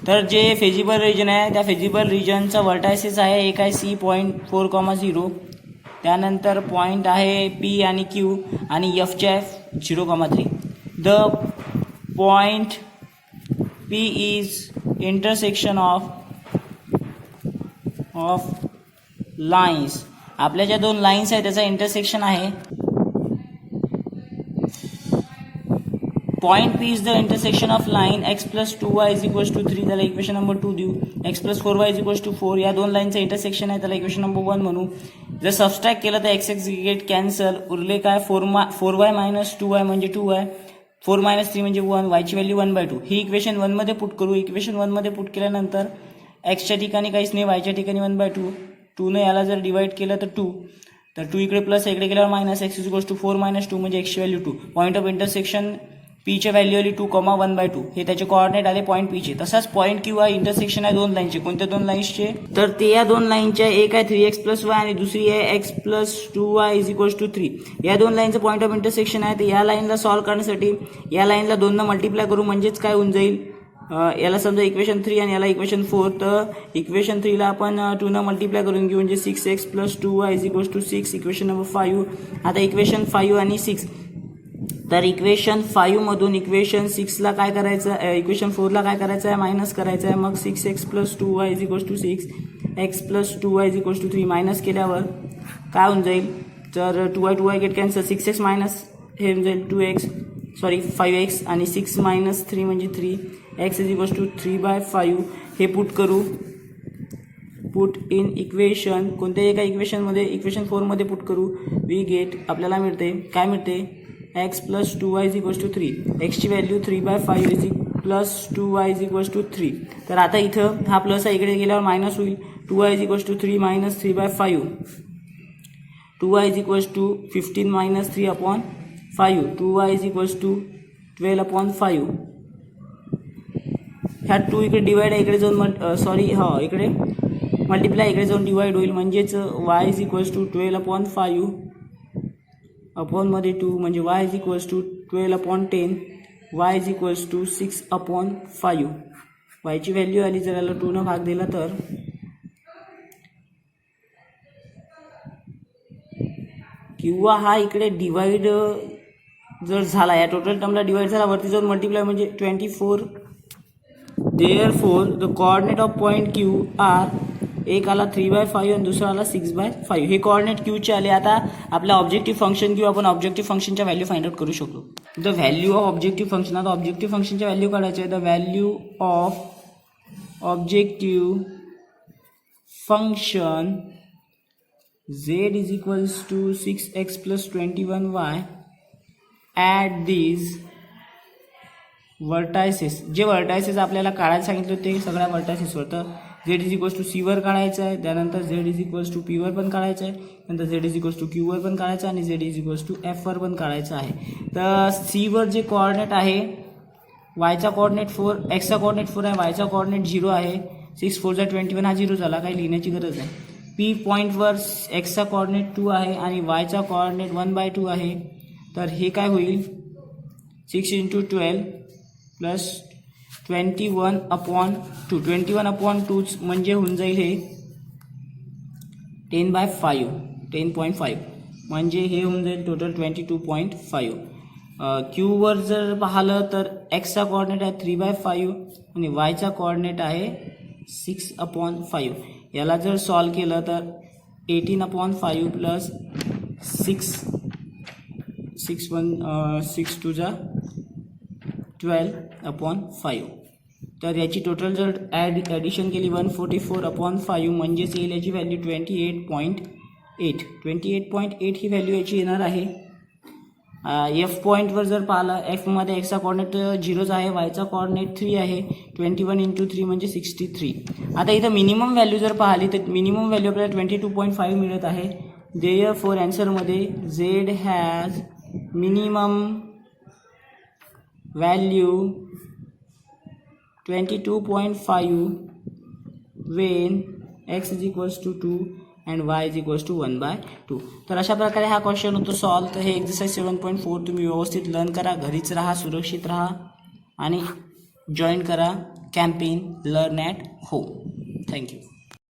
तर जे फेजिबल रिजन आहे त्या फेजिबल रिजनचा वर्टायसेस आहे. एक आहे C.4,0, त्यानंतर पॉईंट आहे पी आणि क्यू आणि एफचे आहे 0,3. The point P is intersection of lines. आपल्या ज्या दोन लाईन्स आहेत त्याचा इंटरसेक्शन आहे. Point P is the intersection of line x + 2y = 3. त्याला इक्वेशन नंबर 2 देऊ. x + 4y = 4 या दोन लाईनचं इंटरसेक्शन आहे, त्याला इक्वेशन नंबर 1 म्हणू. जर सबस्ट्रॅक्ट केलं तर x गेट कॅन्सल, उरले काय 4y - 2y म्हणजे 2y, 4 - 3 म्हणजे 1, y ची व्हॅल्यू 1/2. ही इक्वेशन 1 मध्ये पुट करू. इक्वेशन 1 मध्ये पुट केल्यानंतर एक्सच्या ठिकाणी काहीच नाही, वायच्या ठिकाणी 1/2. 2 ने याला जर डिवाइड केलं तर 2, तर 2 इकडे प्लस इकडे गेल्यावर मायनस. x = 4 - 2 म्हणजे x ची व्हॅल्यू 2. पॉईंट ऑफ इंटरसेक्शन पीच्या व्हॅल्यू आली 2,1/2. हे त्याचे कॉर्डिनेट आले पॉईंट पीचे. तसाच पॉईंट क्यू हा इंटरसेक्शन आहे दोन लाईनचे. कोणत्या दोन लाईन्सचे? तर ते या दोन लाईनच्या एक आहे 3x + y आणि दुसरी आहे x + 2y = 3. या दोन लाईनचं पॉईंट ऑफ इंटरसेक्शन आहे. तर या लाईनला सॉल्व्ह करण्यासाठी या लाईनला 2 ने मल्टिप्लाय करू, म्हणजेच काय होऊन जाईल, याला समजा इक्वेशन 3 आणि याला इक्वेशन 4. तर इक्वेशन 3 ला आपण 2 ने मल्टिप्लाय करून घेऊ, म्हणजे 6x + 2y = 6. Equation number 5. आता इक्वेशन 5 आणि 6, तर इक्वेशन 5 मधून इक्वेशन 6 ला काय करायचं, इक्वेशन 4 ला काय करायचं आहे, मायनस करायचं आहे. मग 6x + 2y = 6, x + 2y = 3 minus केल्यावर काय होऊन जाईल, तर 2y get cancel, 6x minus हे होऊन जाईल 5x आणि 6 - 3 म्हणजे 3, x = 3/5. हे पुट करू. पुट इन इक्वेशन कोणत्याही एका इक्वेशनमध्ये, इक्वेशन 4 मध्ये पुट करू. वी गेट आपल्याला मिळते, काय मिळते, x + 2y = 3. x ची व्हॅल्यू 3/5 + 2y = 3. तर आता इथं हा प्लस आहे, इकडे गेल्यावर मायनस होईल. 2y = 3 - 3/5. 2y = 15 - 3/5. 2y = 12/5. ह्या 2 इकडे डिवाइड आहे, इकडे जाऊन इकडे मल्टिप्लाय, इकडे जाऊन डिवाइड होईल, म्हणजेच y = 12/5 अपॉन मध्ये 2 म्हणजे y = 12/10. y = 6/5. y ची व्हॅल्यू आली, जर याला 2 ने भाग दिला तर किंवा हा इकडे डिवाइड जर झाला, या टोटल टर्मला डिवाइड झाला, वरती जाऊन मल्टिप्लाय म्हणजे 24. Therefore the coordinate of point Q are, एक आला 3/5 आणि दुसरा आला 6/5. हे कॉर्डिनेट क्यूचे आले. आता आपला ऑब्जेक्टिव्ह फंक्शन किंवा आपण ऑब्जेक्टिव्ह फंक्शनच्या व्हॅल्यू फाइंड आउट करू शकतो. The value of objective function, आता ऑब्जेक्टिव्ह फंक्शनच्या व्हॅल्यू काढायचे आहे. The value of objective function z = 6x + 21y at these vertices. जे वर्टायसेस आपल्याला काढायला सांगितलं ते सगळ्या वर्टायसेसवर, तर z C वर काढायचं आहे, त्यानंतर z P वर पण काढायचं आहे, नंतर z Q वर पण काढायचं आहे आणि z F वर पण काढायचं आहे. तर C वर जे कॉर्डिनेट आहे, yचा कॉर्डिनेट 4, xचा कॉर्डिनेट 4 आहे, yचा कॉर्डिनेट 0 आहे. 6 4 21 हा 0 झाला, काही लिहिण्याची गरज आहे. P पॉईंटवर xचा कॉर्डिनेट 2 आहे आणि yचा कॉर्डिनेट 1/2 आहे. तर हे काय होईल, 6 × 12 प्लस 21/2. 21/2 म्हणजे होऊन जाईल हे 10/5 म्हणजे हे होऊन जाईल टोटल 22.5. क्यूवर जर पाहिलं तर एक्सचा कॉर्डिनेट आहे 3/5 आणि वायचा कॉर्डिनेट आहे 6/5. याला जर सॉल्व केलं तर 18/5 प्लस 6 2 जा 12/5. तर याची टोटल जर ॲडिशन केली 144/5 म्हणजेच येईल याची व्हॅल्यू 28.8. 28.8 ही व्हॅल्यू याची येणार आहे. एफ पॉईंटवर जर पाहिलं, एफमध्ये एक्सचा कॉर्डिनेट 0 आहे, वायचा कॉर्डिनेट 3 आहे. 21 × 3 म्हणजे 63. आता इथं मिनिमम व्हॅल्यू जर पाहिली तर मिनिमम व्हॅल्यू आपल्याला 22.5 मिळत आहे. देअरफॉर ॲन्सरमध्ये Z has minimum value 22.5 when x is equals to 2 and y is equals to 1/2. तर अशा प्रकारे हा क्वेश्चन होतो सॉल्व. तर हे एक्सरसाइज 7.4 तुम्ही व्यवस्थित लर्न करा, घरीच राहा, सुरक्षित राहा आणि जॉईन करा campaign learn at home. Thank you.